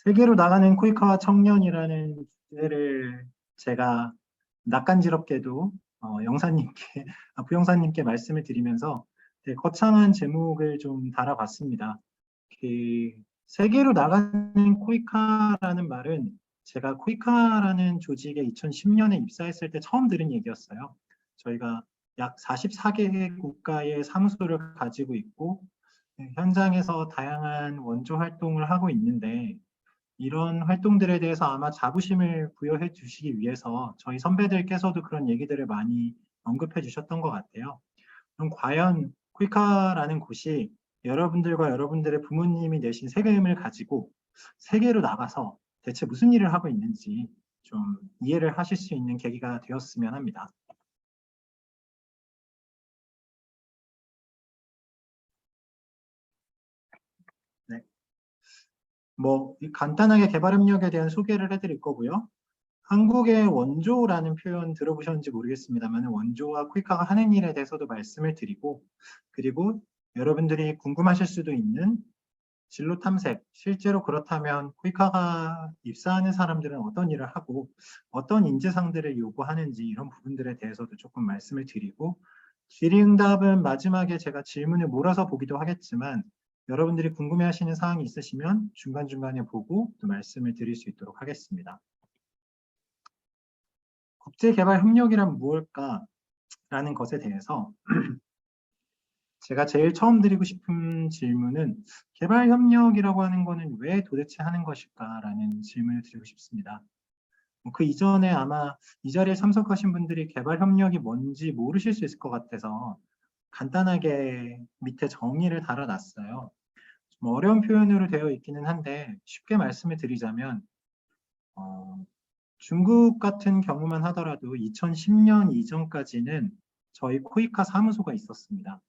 세계로 나가는 코이카와 청년이라는 주제를 제가 낯간지럽게도 영사님께, 부영사님께 말씀을 드리면서 되게 거창한 제목을 좀 달아봤습니다. 그 세계로 나가는 코이카라는 말은 제가 코이카라는 조직에 2010년에 입사했을 때 처음 들은 얘기였어요. 저희가 약 44개 국가의 사무소를 가지고 있고 현장에서 다양한 원조 활동을 하고 있는데 이런 활동들에 대해서 아마 자부심을 부여해 주시기 위해서 저희 선배들께서도 그런 얘기들을 많이 언급해 주셨던 것 같아요. 그럼 과연 퀴카라는 곳이 여러분들과 여러분들의 부모님이 내신 세금을 가지고 세계로 나가서 대체 무슨 일을 하고 있는지 좀 이해를 하실 수 있는 계기가 되었으면 합니다. 네. 간단하게 개발협력에 대한 소개를 해드릴 거고요. 한국의 원조라는 표현 들어보셨는지 모르겠습니다만 원조와 퀴카가 하는 일에 대해서도 말씀을 드리고 그리고 여러분들이 궁금하실 수도 있는 진로 탐색, 실제로 그렇다면 퀴카가 입사하는 사람들은 어떤 일을 하고 어떤 인재상들을 요구하는지 이런 부분들에 대해서도 조금 말씀을 드리고 질의응답은 마지막에 제가 질문을 몰아서 보기도 하겠지만 여러분들이 궁금해하시는 사항이 있으시면 중간중간에 보고 또 말씀을 드릴 수 있도록 하겠습니다. 국제개발협력이란 무엇일까라는 것에 대해서 제가 제일 처음 드리고 싶은 질문은 개발협력이라고 하는 것은 왜 도대체 하는 것일까라는 질문을 드리고 싶습니다. 그 이전에 아마 이 자리에 참석하신 분들이 개발협력이 뭔지 모르실 수 있을 것 같아서 간단하게 밑에 정의를 달아놨어요. 좀 어려운 표현으로 되어 있기는 한데 쉽게 말씀을 드리자면 중국 같은 경우만 하더라도 2010년 이전까지는 저희 코이카 사무소가 있었습니다.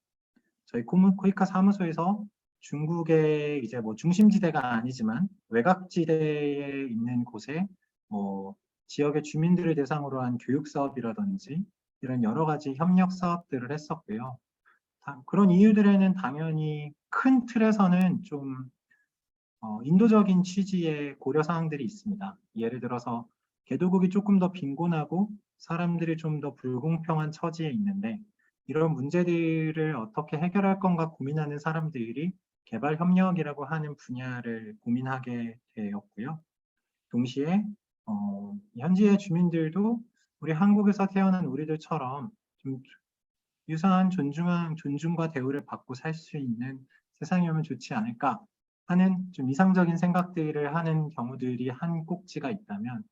저희 코이카 사무소에서 중국의 이제 중심지대가 아니지만 외곽지대에 있는 곳에 지역의 주민들을 대상으로 한 교육 사업이라든지 이런 여러 가지 협력 사업들을 했었고요. 그런 이유들에는 당연히 큰 틀에서는 좀 인도적인 취지의 고려 사항들이 있습니다. 예를 들어서 개도국이 조금 더 빈곤하고 사람들이 좀 더 불공평한 처지에 있는데 이런 문제들을 어떻게 해결할 건가 고민하는 사람들이 개발협력이라고 하는 분야를 고민하게 되었고요. 동시에 현지의 주민들도 우리 한국에서 태어난 우리들처럼 좀 유사한 존중과 대우를 받고 살 수 있는 세상이면 좋지 않을까 하는 좀 이상적인 생각들을 하는 경우들이 한 꼭지가 있다면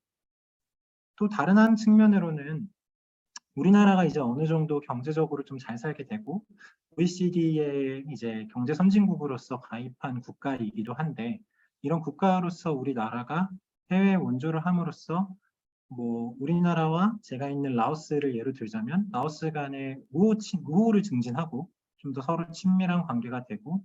또 다른 한 측면으로는 우리나라가 이제 어느 정도 경제적으로 좀 잘 살게 되고 OECD의 이제 경제 선진국으로서 가입한 국가이기도 한데 이런 국가로서 우리나라가 해외 원조를 함으로써 우리나라와 제가 있는 라오스를 예로 들자면 라오스 간의 우호를 증진하고 좀 더 서로 친밀한 관계가 되고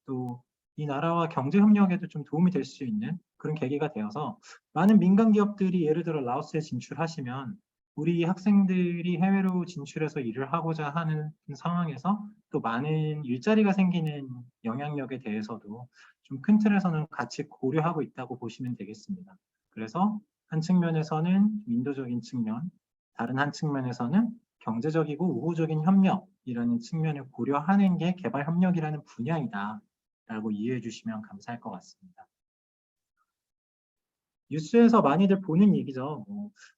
또 이 나라와 경제 협력에도 좀 도움이 될 수 있는 그런 계기가 되어서 많은 민간 기업들이 예를 들어 라오스에 진출하시면 우리 학생들이 해외로 진출해서 일을 하고자 하는 상황에서 또 많은 일자리가 생기는 영향력에 대해서도 좀 큰 틀에서는 같이 고려하고 있다고 보시면 되겠습니다. 그래서 한 측면에서는 인도적인 측면, 다른 한 측면에서는 경제적이고 우호적인 협력이라는 측면을 고려하는 게 개발협력이라는 분야이다 라고 이해해 주시면 감사할 것 같습니다. 뉴스에서 많이들 보는 얘기죠.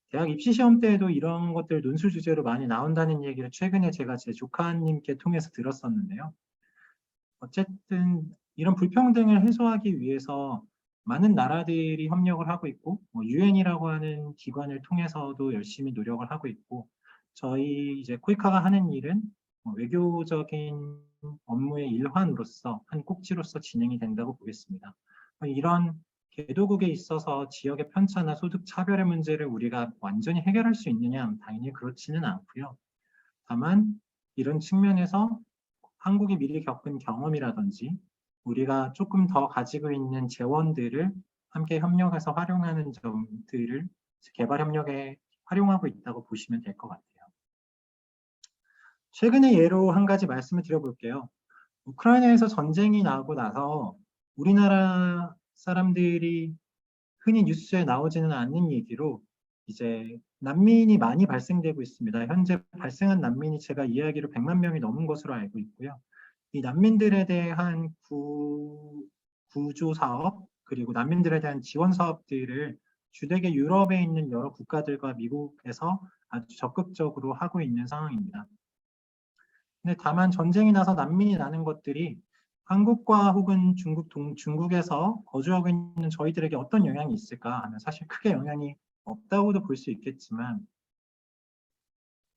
대학 입시 시험 때에도 이런 것들 논술 주제로 많이 나온다는 얘기를 최근에 제가 제 조카님께 통해서 들었었는데요. 어쨌든 이런 불평등을 해소하기 위해서 많은 나라들이 협력을 하고 있고 유엔이라고 하는 기관을 통해서도 열심히 노력을 하고 있고 저희 이제 코이카가 하는 일은 외교적인 업무의 일환으로서 한 꼭지로서 진행이 된다고 보겠습니다. 이런 개도국에 있어서 지역의 편차나 소득 차별의 문제를 우리가 완전히 해결할 수 있느냐? 당연히 그렇지는 않고요. 다만 이런 측면에서 한국이 미리 겪은 경험이라든지 우리가 조금 더 가지고 있는 재원들을 함께 협력해서 활용하는 점들을 개발 협력에 활용하고 있다고 보시면 될 것 같아요. 최근의 예로 한 가지 말씀을 드려볼게요. 우크라이나에서 전쟁이 나고 나서 우리나라 사람들이 흔히 뉴스에 나오지는 않는 얘기로 이제 난민이 많이 발생되고 있습니다. 현재 발생한 난민이 제가 이야기로 100만 명이 넘은 것으로 알고 있고요. 이 난민들에 대한 구조 사업, 그리고 난민들에 대한 지원 사업들을 주되게 유럽에 있는 여러 국가들과 미국에서 아주 적극적으로 하고 있는 상황입니다. 근데 다만 전쟁이 나서 난민이 나는 것들이 한국과 혹은 중국에서 거주하고 있는 저희들에게 어떤 영향이 있을까 하면 사실 크게 영향이 없다고도 볼 수 있겠지만,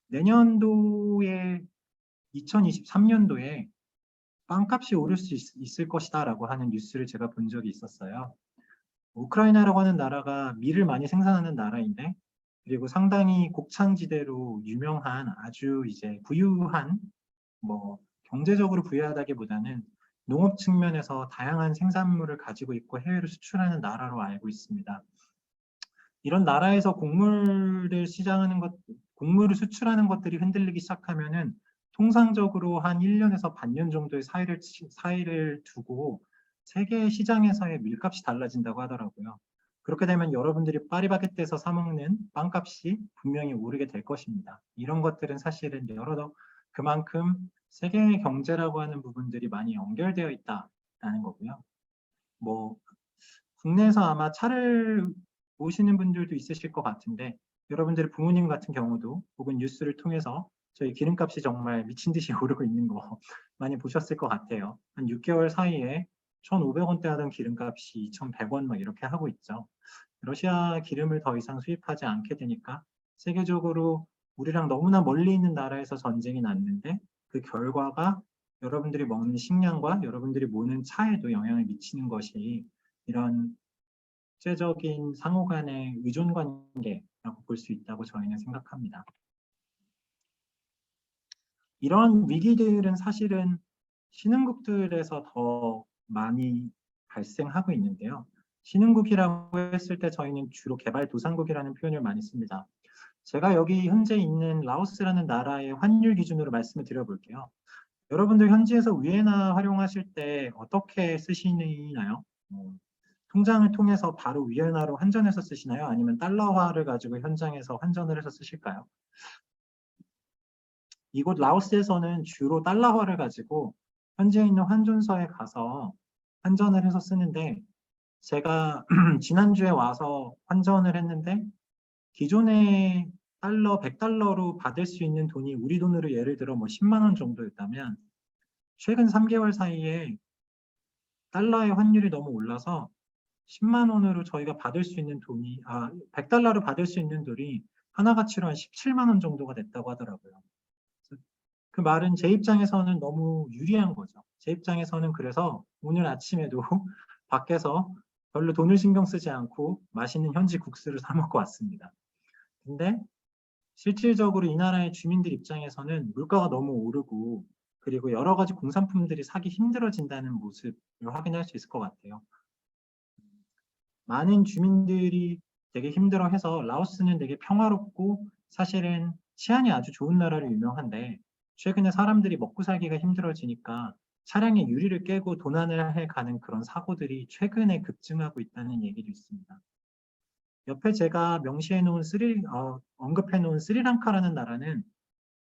내년도에 2023년도에 빵값이 오를 수 있을 것이다라고 하는 뉴스를 제가 본 적이 있었어요. 우크라이나라고 하는 나라가 밀을 많이 생산하는 나라인데, 그리고 상당히 곡창지대로 유명한 아주 이제 부유한, 뭐 경제적으로 부유하다기보다는 농업 측면에서 다양한 생산물을 가지고 있고 해외로 수출하는 나라로 알고 있습니다. 이런 나라에서 곡물을 수출하는 것들이 흔들리기 시작하면은 통상적으로 한 1년에서 반년 정도의 사이를 두고 세계 시장에서의 밀값이 달라진다고 하더라고요. 그렇게 되면 여러분들이 파리바게뜨에서 사 먹는 빵값이 분명히 오르게 될 것입니다. 이런 것들은 사실은 그만큼 세계 경제라고 하는 부분들이 많이 연결되어 있다라는 거고요. 뭐 국내에서 아마 차를 모시는 분들도 있으실 것 같은데, 여러분들의 부모님 같은 경우도 혹은 뉴스를 통해서 저희 기름값이 정말 미친 듯이 오르고 있는 거 많이 보셨을 것 같아요. 한 6개월 사이에 1,500원대 하던 기름값이 2,100원 막 이렇게 하고 있죠. 러시아 기름을 더 이상 수입하지 않게 되니까 세계적으로 우리랑 너무나 멀리 있는 나라에서 전쟁이 났는데, 그 결과가 여러분들이 먹는 식량과 여러분들이 모는 차에도 영향을 미치는 것이 이런 국제적인 상호 간의 의존 관계라고 볼 수 있다고 저희는 생각합니다. 이런 위기들은 사실은 신흥국들에서 더 많이 발생하고 있는데요. 신흥국이라고 했을 때 저희는 주로 개발도상국이라는 표현을 많이 씁니다. 제가 여기 현재 있는 라오스라는 나라의 환율 기준으로 말씀을 드려볼게요. 여러분들 현지에서 위에나 활용하실 때 어떻게 쓰시나요? 통장을 통해서 바로 위엔화로 환전해서 쓰시나요? 아니면 달러화를 가지고 현장에서 환전을 해서 쓰실까요? 이곳 라오스에서는 주로 달러화를 가지고 현지에 있는 환전소에 가서 환전을 해서 쓰는데, 제가 지난주에 와서 환전을 했는데 기존에 100달러로 받을 수 있는 돈이 우리 돈으로 예를 들어 뭐 10만 원 정도였다면, 최근 3개월 사이에 달러의 환율이 너무 올라서 10만 원으로 저희가 받을 수 있는 돈이 100달러로 받을 수 있는 돈이 하나가치로 한 17만 원 정도가 됐다고 하더라고요. 그 말은 제 입장에서는 너무 유리한 거죠. 제 입장에서는 그래서 오늘 아침에도 밖에서 별로 돈을 신경 쓰지 않고 맛있는 현지 국수를 사 먹고 왔습니다. 근데 실질적으로 이 나라의 주민들 입장에서는 물가가 너무 오르고, 그리고 여러 가지 공산품들이 사기 힘들어진다는 모습을 확인할 수 있을 것 같아요. 많은 주민들이 되게 힘들어해서, 라오스는 되게 평화롭고 사실은 치안이 아주 좋은 나라로 유명한데, 최근에 사람들이 먹고 살기가 힘들어지니까 차량의 유리를 깨고 도난을 해가는 그런 사고들이 최근에 급증하고 있다는 얘기도 있습니다. 옆에 제가 언급해 놓은 스리랑카라는 나라는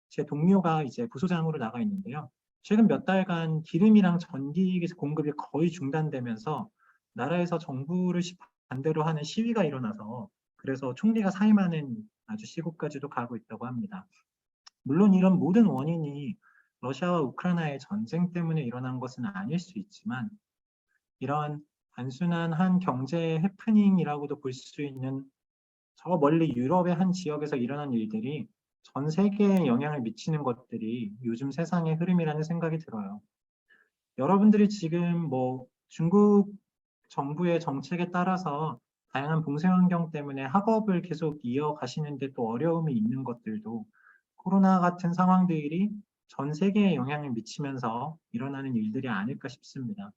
제 동료가 이제 부소장으로 나가 있는데요. 최근 몇 달간 기름이랑 전기 공급이 거의 중단되면서 나라에서 정부를 반대로 하는 시위가 일어나서, 그래서 총리가 사임하는 아주 시국까지도 가고 있다고 합니다. 물론 이런 모든 원인이 러시아와 우크라이나의 전쟁 때문에 일어난 것은 아닐 수 있지만, 이런 단순한 한 경제 해프닝이라고도 볼 수 있는 저 멀리 유럽의 한 지역에서 일어난 일들이 전 세계에 영향을 미치는 것들이 요즘 세상의 흐름이라는 생각이 들어요. 여러분들이 지금 뭐 중국 정부의 정책에 따라서 다양한 봉쇄 환경 때문에 학업을 계속 이어가시는데 또 어려움이 있는 것들도 코로나 같은 상황들이 전 세계에 영향을 미치면서 일어나는 일들이 아닐까 싶습니다.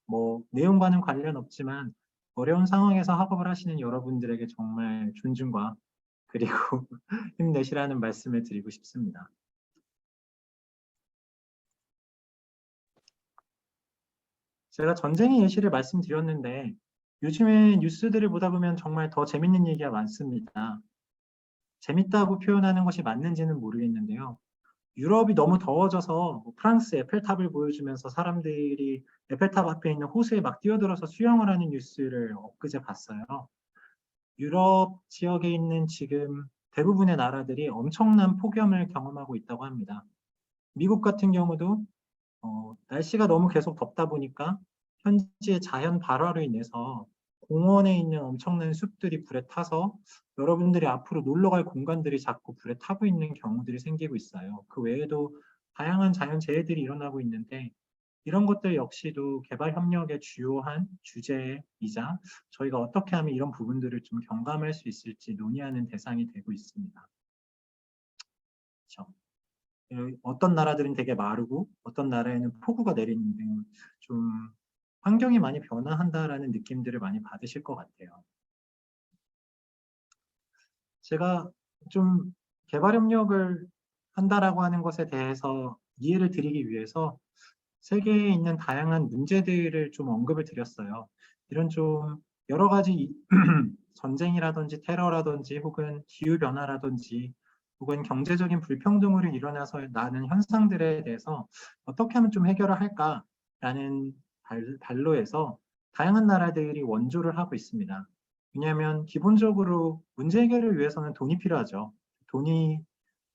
뭐 내용과는 관련 없지만 어려운 상황에서 학업을 하시는 여러분들에게 정말 존중과 그리고 힘내시라는 말씀을 드리고 싶습니다. 제가 전쟁의 예시를 말씀드렸는데 요즘에 뉴스들을 보다 보면 정말 더 재밌는 얘기가 많습니다. 재밌다고 표현하는 것이 맞는지는 모르겠는데요. 유럽이 너무 더워져서 뭐 프랑스 에펠탑을 보여주면서 사람들이 에펠탑 앞에 있는 호수에 막 뛰어들어서 수영을 하는 뉴스를 엊그제 봤어요. 유럽 지역에 있는 지금 대부분의 나라들이 엄청난 폭염을 경험하고 있다고 합니다. 미국 같은 경우도 날씨가 너무 계속 덥다 보니까 현지의 자연 발화로 인해서 공원에 있는 엄청난 숲들이 불에 타서 여러분들이 앞으로 놀러 갈 공간들이 자꾸 불에 타고 있는 경우들이 생기고 있어요. 그 외에도 다양한 자연 재해들이 일어나고 있는데 이런 것들 역시도 개발 협력의 주요한 주제이자 저희가 어떻게 하면 이런 부분들을 좀 경감할 수 있을지 논의하는 대상이 되고 있습니다. 그렇죠? 어떤 나라들은 되게 마르고 어떤 나라에는 폭우가 내리는 등 좀 환경이 많이 변화한다라는 느낌들을 많이 받으실 것 같아요. 제가 좀 개발 협력을 한다라고 하는 것에 대해서 이해를 드리기 위해서 세계에 있는 다양한 문제들을 좀 언급을 드렸어요. 이런 좀 여러 가지 전쟁이라든지 테러라든지 혹은 기후변화라든지 혹은 경제적인 불평등으로 일어나서 나는 현상들에 대해서 어떻게 하면 좀 해결을 할까라는 발로에서 다양한 나라들이 원조를 하고 있습니다. 왜냐하면 기본적으로 문제 해결을 위해서는 돈이 필요하죠. 돈이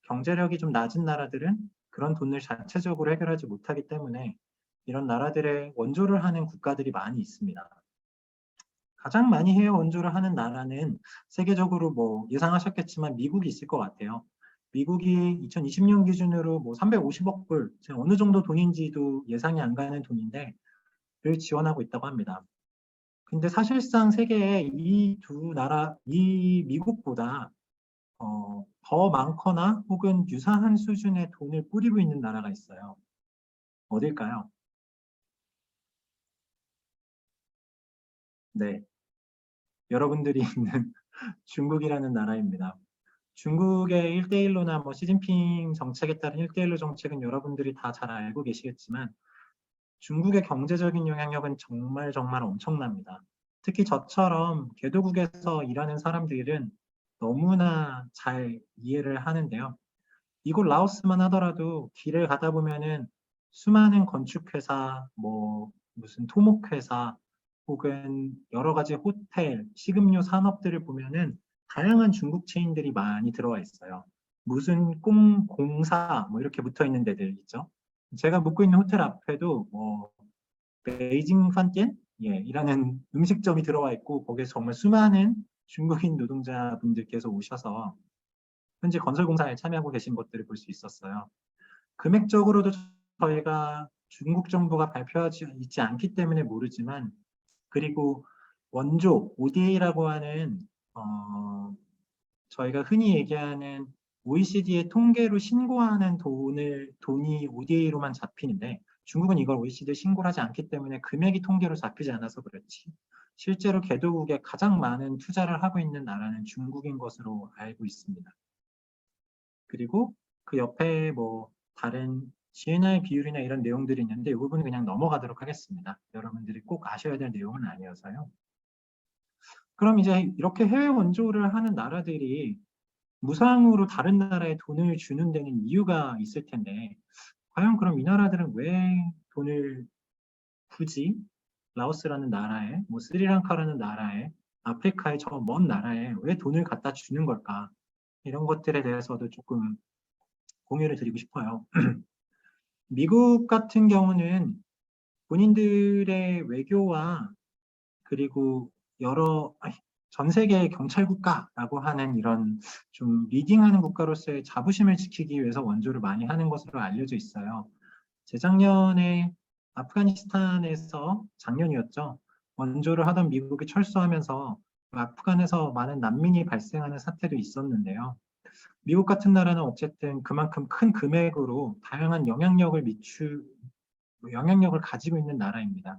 경제력이 좀 낮은 나라들은 그런 돈을 자체적으로 해결하지 못하기 때문에 이런 나라들의 원조를 하는 국가들이 많이 있습니다. 가장 많이 해외 원조를 하는 나라는 세계적으로 뭐 예상하셨겠지만 미국이 있을 것 같아요. 미국이 2020년 기준으로 뭐 350억 불, 어느 정도 돈인지도 예상이 안 가는 돈인데, 를 지원하고 있다고 합니다. 근데 사실상 세계에 이 두 나라, 이 미국보다 더 많거나 혹은 유사한 수준의 돈을 뿌리고 있는 나라가 있어요. 어딜까요? 네, 여러분들이 있는 중국이라는 나라입니다. 중국의 1대1로나 뭐 시진핑 정책에 따른 1대1로 정책은 여러분들이 다 잘 알고 계시겠지만 중국의 경제적인 영향력은 정말 정말 엄청납니다. 특히 저처럼 개도국에서 일하는 사람들은 너무나 잘 이해를 하는데요. 이곳 라오스만 하더라도 길을 가다 보면은 수많은 건축회사, 뭐 무슨 토목회사, 혹은 여러 가지 호텔, 식음료 산업들을 보면은 다양한 중국 체인들이 많이 들어와 있어요. 무슨 공사 뭐 이렇게 붙어 있는 데들 있죠. 제가 묵고 있는 호텔 앞에도 뭐 베이징 판띠엔 예, 이라는 음식점이 들어와 있고 거기에 정말 수많은 중국인 노동자분들께서 오셔서 현재 건설공사에 참여하고 계신 것들을 볼 수 있었어요. 금액적으로도 저희가 중국 정부가 발표하지 있지 않기 때문에 모르지만 그리고 원조 ODA라고 하는 저희가 흔히 얘기하는 OECD의 통계로 신고하는 돈이 ODA로만 잡히는데 중국은 이걸 OECD에 신고를 하지 않기 때문에 금액이 통계로 잡히지 않아서 그렇지 실제로 개도국에 가장 많은 투자를 하고 있는 나라는 중국인 것으로 알고 있습니다. 그리고 그 옆에 뭐 다른 GNI 비율이나 이런 내용들이 있는데 이 부분은 그냥 넘어가도록 하겠습니다. 여러분들이 꼭 아셔야 될 내용은 아니어서요. 그럼 이제 이렇게 해외 원조를 하는 나라들이 무상으로 다른 나라에 돈을 주는 데는 이유가 있을 텐데 과연 그럼 이 나라들은 왜 돈을 굳이 라오스라는 나라에 뭐 스리랑카라는 나라에 아프리카의 저 먼 나라에 왜 돈을 갖다 주는 걸까? 이런 것들에 대해서도 조금 공유를 드리고 싶어요. 미국 같은 경우는 본인들의 외교와 그리고 여러 전 세계 경찰 국가라고 하는 이런 좀 리딩하는 국가로서의 자부심을 지키기 위해서 원조를 많이 하는 것으로 알려져 있어요. 재작년에 아프가니스탄에서 작년이었죠. 원조를 하던 미국이 철수하면서 아프간에서 많은 난민이 발생하는 사태도 있었는데요. 미국 같은 나라는 어쨌든 그만큼 큰 금액으로 다양한 영향력을 가지고 있는 나라입니다.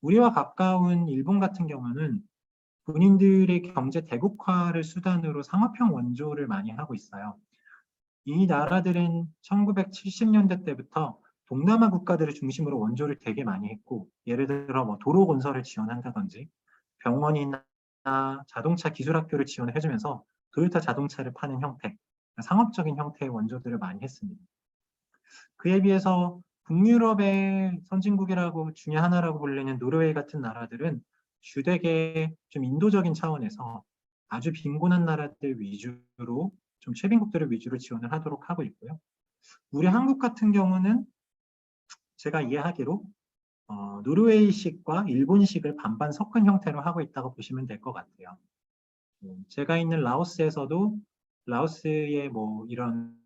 우리와 가까운 일본 같은 경우는 본인들의 경제 대국화를 수단으로 상업형 원조를 많이 하고 있어요. 이 나라들은 1970년대 때부터 동남아 국가들을 중심으로 원조를 되게 많이 했고, 예를 들어 뭐 도로 건설을 지원한다든지, 병원이나 자동차 기술학교를 지원해주면서 도요타 자동차를 파는 형태, 상업적인 형태의 원조들을 많이 했습니다. 그에 비해서 북유럽의 선진국이라고 중에 하나라고 불리는 노르웨이 같은 나라들은 주되게 좀 인도적인 차원에서 아주 빈곤한 나라들 위주로 좀 최빈국들을 위주로 지원을 하도록 하고 있고요. 우리 한국 같은 경우는 제가 이해하기로 노르웨이식과 일본식을 반반 섞은 형태로 하고 있다고 보시면 될 것 같아요. 제가 있는 라오스에서도 라오스의 뭐 이런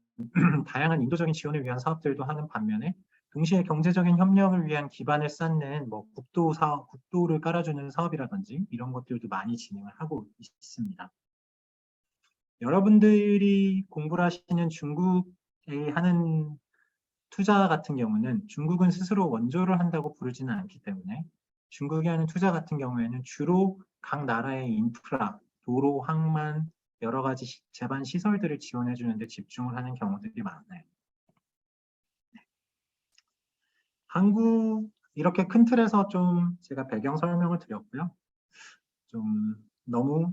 다양한 인도적인 지원을 위한 사업들도 하는 반면에 동시에 경제적인 협력을 위한 기반을 쌓는 뭐 국도를 깔아주는 사업이라든지 이런 것들도 많이 진행을 하고 있습니다. 여러분들이 공부를 하시는 중국에 하는 투자 같은 경우는 중국은 스스로 원조를 한다고 부르지는 않기 때문에 중국이 하는 투자 같은 경우에는 주로 각 나라의 인프라, 도로, 항만, 여러 가지 제반 시설들을 지원해 주는데 집중을 하는 경우들이 많아요. 한국 이렇게 큰 틀에서 좀 제가 배경 설명을 드렸고요. 좀 너무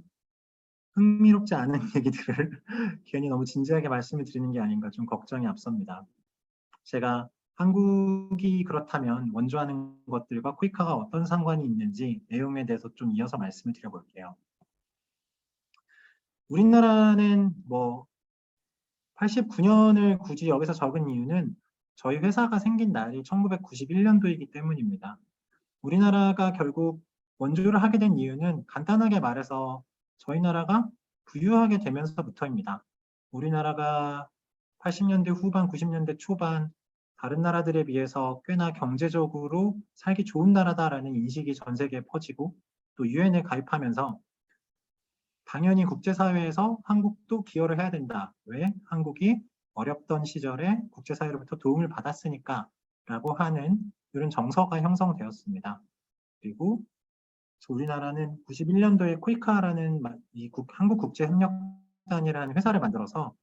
흥미롭지 않은 얘기들을 괜히 너무 진지하게 말씀을 드리는 게 아닌가 좀 걱정이 앞섭니다. 제가 한국이 그렇다면 원조하는 것들과 코이카가 어떤 상관이 있는지 내용에 대해서 좀 이어서 말씀을 드려볼게요. 우리나라는 뭐 89년을 굳이 여기서 적은 이유는 저희 회사가 생긴 날이 1991년도이기 때문입니다. 우리나라가 결국 원조를 하게 된 이유는 간단하게 말해서 저희 나라가 부유하게 되면서부터입니다. 우리나라가 80년대 후반, 90년대 초반 다른 나라들에 비해서 꽤나 경제적으로 살기 좋은 나라다라는 인식이 전 세계에 퍼지고 또 유엔에 가입하면서 당연히 국제사회에서 한국도 기여를 해야 된다. 왜? 한국이 어렵던 시절에 국제사회로부터 도움을 받았으니까 라고 하는 이런 정서가 형성되었습니다. 그리고 우리나라는 91년도에 코이카라는 한국국제협력단이라는 회사를 만들어서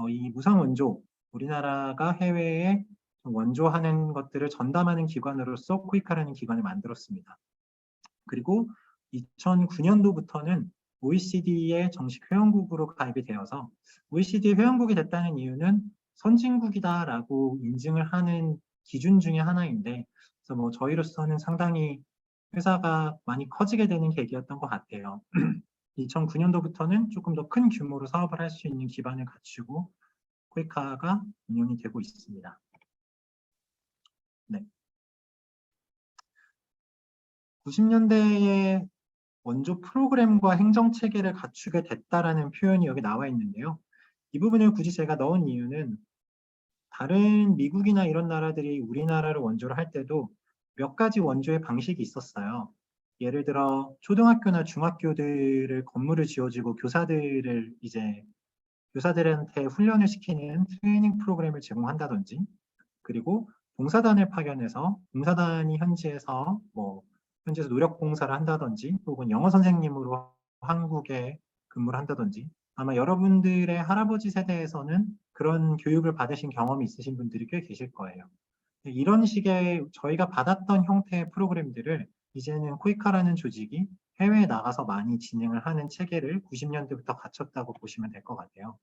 이 무상원조, 우리나라가 해외에 원조하는 것들을 전담하는 기관으로서 코이카라는 기관을 만들었습니다. 그리고 2009년도부터는 OECD의 정식 회원국으로 가입이 되어서 OECD 회원국이 됐다는 이유는 선진국이다라고 인증을 하는 기준 중에 하나인데 그래서 뭐 저희로서는 상당히 회사가 많이 커지게 되는 계기였던 것 같아요. 2009년도부터는 조금 더 큰 규모로 사업을 할 수 있는 기반을 갖추고 코이카가 운영이 되고 있습니다. 네. 90년대에 원조 프로그램과 행정체계를 갖추게 됐다라는 표현이 여기 나와 있는데요. 이 부분을 굳이 제가 넣은 이유는 다른 미국이나 이런 나라들이 우리나라를 원조를 할 때도 몇 가지 원조의 방식이 있었어요. 예를 들어 초등학교나 중학교들을 건물을 지어주고 교사들한테 훈련을 시키는 트레이닝 프로그램을 제공한다든지 그리고 봉사단을 파견해서 봉사단이 현지에서 노력 봉사를 한다든지 혹은 영어 선생님으로 한국에 근무를 한다든지 아마 여러분들의 할아버지 세대에서는 그런 교육을 받으신 경험이 있으신 분들이 꽤 계실 거예요. 이런 식의 저희가 받았던 형태의 프로그램들을 이제는 코이카라는 조직이 해외에 나가서 많이 진행을 하는 체계를 90년대부터 갖췄다고 보시면 될 것 같아요.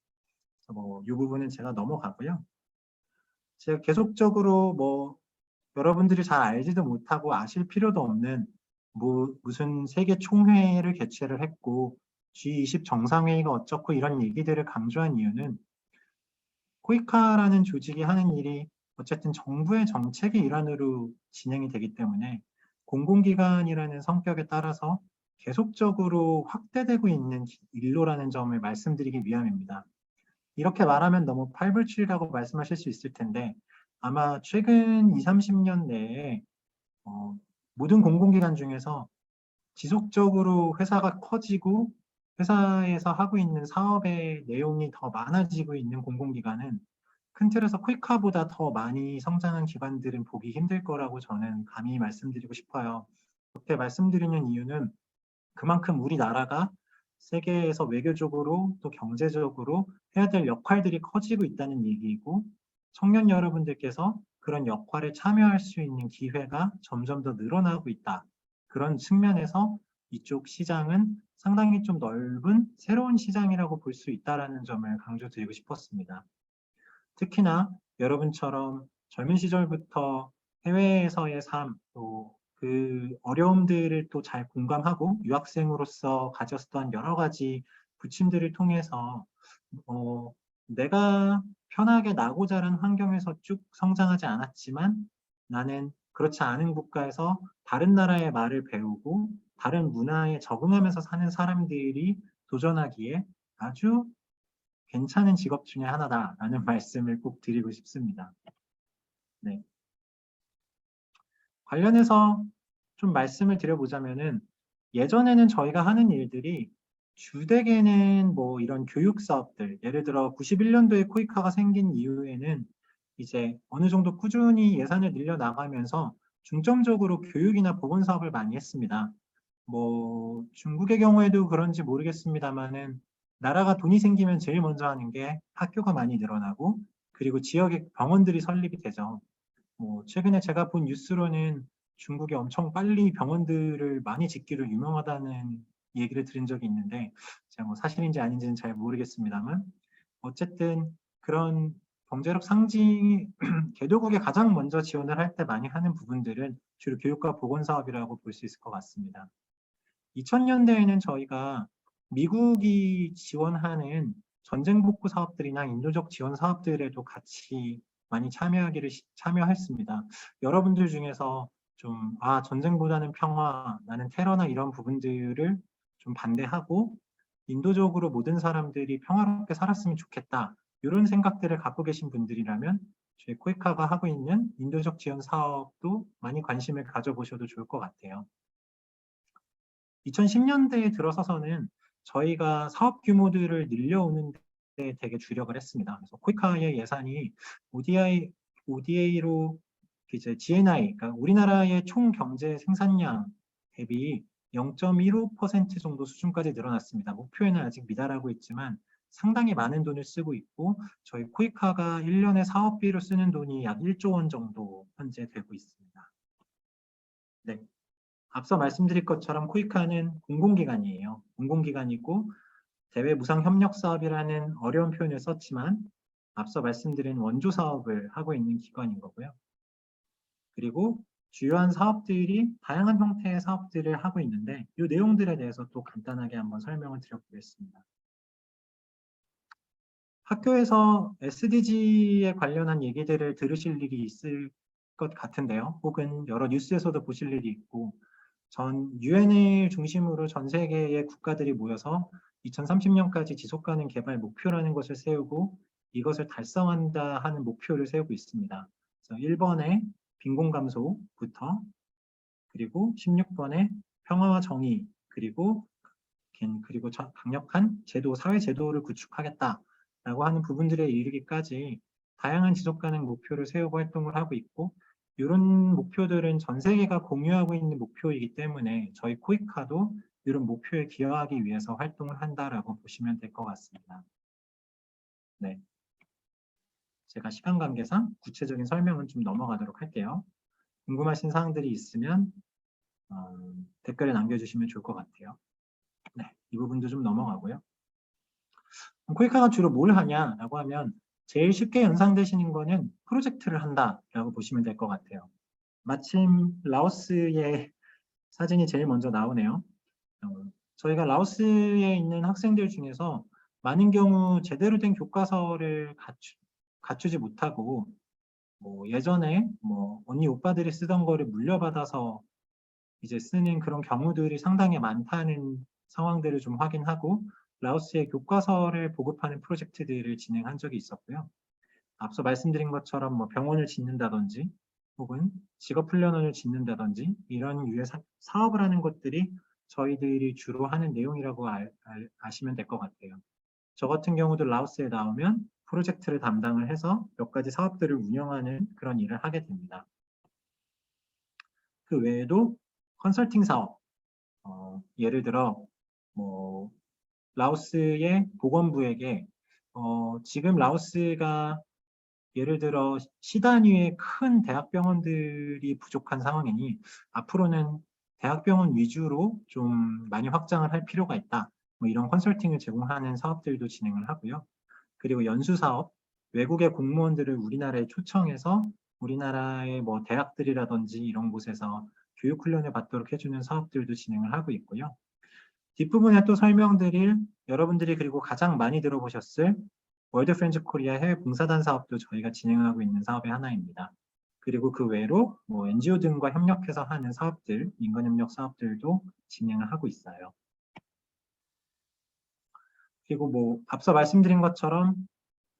그래서 이 부분은 제가 넘어가고요. 제가 계속적으로 여러분들이 잘 알지도 못하고 아실 필요도 없는 무슨 세계 총회를 개최를 했고 G20 정상회의가 어쩌고 이런 얘기들을 강조한 이유는 코이카라는 조직이 하는 일이 어쨌든 정부의 정책의 일환으로 진행이 되기 때문에 공공기관이라는 성격에 따라서 계속적으로 확대되고 있는 일로라는 점을 말씀드리기 위함입니다. 이렇게 말하면 너무 팔불출이라고 말씀하실 수 있을 텐데 아마 최근 20, 30년 내에 모든 공공기관 중에서 지속적으로 회사가 커지고 회사에서 하고 있는 사업의 내용이 더 많아지고 있는 공공기관은 큰 틀에서 코이카보다 더 많이 성장한 기관들은 보기 힘들 거라고 저는 감히 말씀드리고 싶어요. 그렇게 말씀드리는 이유는 그만큼 우리나라가 세계에서 외교적으로 또 경제적으로 해야 될 역할들이 커지고 있다는 얘기이고 청년 여러분들께서 그런 역할에 참여할 수 있는 기회가 점점 더 늘어나고 있다. 그런 측면에서 이쪽 시장은 상당히 좀 넓은 새로운 시장이라고 볼 수 있다는 점을 강조드리고 싶었습니다. 특히나 여러분처럼 젊은 시절부터 해외에서의 삶, 또 그 어려움들을 또 잘 공감하고 유학생으로서 가졌던 여러 가지 부침들을 통해서 내가 편하게 나고 자란 환경에서 쭉 성장하지 않았지만 나는 그렇지 않은 국가에서 다른 나라의 말을 배우고 다른 문화에 적응하면서 사는 사람들이 도전하기에 아주 괜찮은 직업 중에 하나다라는 말씀을 꼭 드리고 싶습니다. 네. 관련해서 좀 말씀을 드려보자면은 예전에는 저희가 하는 일들이 주되게는 뭐 이런 교육 사업들, 예를 들어 91년도에 코이카가 생긴 이후에는 이제 어느 정도 꾸준히 예산을 늘려 나가면서 중점적으로 교육이나 보건 사업을 많이 했습니다. 뭐 중국의 경우에도 그런지 모르겠습니다만은 나라가 돈이 생기면 제일 먼저 하는 게 학교가 많이 늘어나고 그리고 지역에 병원들이 설립이 되죠. 뭐 최근에 제가 본 뉴스로는 중국이 엄청 빨리 병원들을 많이 짓기로 유명하다는 얘기를 들은 적이 있는데 제가 뭐 사실인지 아닌지는 잘 모르겠습니다만 어쨌든 그런 경제력 상징 개도국에 가장 먼저 지원을 할 때 많이 하는 부분들은 주로 교육과 보건 사업이라고 볼 수 있을 것 같습니다. 2000년대에는 저희가 미국이 지원하는 전쟁 복구 사업들이나 인도적 지원 사업들에도 같이 많이 참여했습니다. 여러분들 중에서 좀, 전쟁보다는 평화, 나는 테러나 이런 부분들을 좀 반대하고 인도적으로 모든 사람들이 평화롭게 살았으면 좋겠다. 이런 생각들을 갖고 계신 분들이라면 저희 코이카가 하고 있는 인도적 지원 사업도 많이 관심을 가져보셔도 좋을 것 같아요. 2010년대에 들어서서는 저희가 사업 규모들을 늘려오는 데 되게 주력을 했습니다. 그래서 코이카의 예산이 ODA로 이제 GNI, 그러니까 우리나라의 총 경제 생산량 대비 0.15% 정도 수준까지 늘어났습니다. 목표에는 아직 미달하고 있지만 상당히 많은 돈을 쓰고 있고 저희 코이카가 1년에 사업비로 쓰는 돈이 약 1조 원 정도 현재 되고 있습니다. 네. 앞서 말씀드린 것처럼 코이카는 공공기관이에요. 공공기관이고 대외 무상 협력 사업이라는 어려운 표현을 썼지만 앞서 말씀드린 원조 사업을 하고 있는 기관인 거고요. 그리고 주요한 사업들이 다양한 형태의 사업들을 하고 있는데 이 내용들에 대해서 또 간단하게 한번 설명을 드려보겠습니다. 학교에서 SDG에 관련한 얘기들을 들으실 일이 있을 것 같은데요. 혹은 여러 뉴스에서도 보실 일이 있고 전 유엔을 중심으로 전 세계의 국가들이 모여서 2030년까지 지속가능 개발 목표라는 것을 세우고 이것을 달성한다 하는 목표를 세우고 있습니다. 그래서 1번에 빈곤 감소부터 그리고 16번에 평화와 정의 그리고 강력한 제도, 사회 제도를 구축하겠다라고 하는 부분들에 이르기까지 다양한 지속가능 목표를 세우고 활동을 하고 있고 이런 목표들은 전 세계가 공유하고 있는 목표이기 때문에 저희 코이카도 이런 목표에 기여하기 위해서 활동을 한다라고 보시면 될 것 같습니다. 네, 제가 시간 관계상 구체적인 설명은 좀 넘어가도록 할게요. 궁금하신 사항들이 있으면 댓글에 남겨주시면 좋을 것 같아요. 네, 이 부분도 좀 넘어가고요. 코이카가 주로 뭘 하냐라고 하면 제일 쉽게 연상되시는 거는 프로젝트를 한다라고 보시면 될 것 같아요. 마침 라오스의 사진이 제일 먼저 나오네요. 저희가 라오스에 있는 학생들 중에서 많은 경우 제대로 된 교과서를 갖추지 못하고 뭐 예전에 뭐 언니 오빠들이 쓰던 거를 물려받아서 이제 쓰는 그런 경우들이 상당히 많다는 상황들을 좀 확인하고 라오스의 교과서를 보급하는 프로젝트들을 진행한 적이 있었고요. 앞서 말씀드린 것처럼 뭐 병원을 짓는다든지 혹은 직업훈련원을 짓는다든지 이런 유의 사업을 하는 것들이 저희들이 주로 하는 내용이라고 아시면 될 것 같아요. 저 같은 경우도 라오스에 나오면 프로젝트를 담당을 해서 몇 가지 사업들을 운영하는 그런 일을 하게 됩니다. 그 외에도 컨설팅 사업, 예를 들어 뭐 라오스의 보건부에게 지금 라오스가 예를 들어 시 단위의 큰 대학병원들이 부족한 상황이니 앞으로는 대학병원 위주로 좀 많이 확장을 할 필요가 있다. 뭐 이런 컨설팅을 제공하는 사업들도 진행을 하고요. 그리고 연수사업, 외국의 공무원들을 우리나라에 초청해서 우리나라의 뭐 대학들이라든지 이런 곳에서 교육 훈련을 받도록 해주는 사업들도 진행을 하고 있고요. 뒷부분에 또 설명드릴 여러분들이 그리고 가장 많이 들어보셨을 월드 프렌즈 코리아 해외 봉사단 사업도 저희가 진행하고 있는 사업의 하나입니다. 그리고 그 외로 뭐 NGO 등과 협력해서 하는 사업들, 인간협력 사업들도 진행을 하고 있어요. 그리고 뭐 앞서 말씀드린 것처럼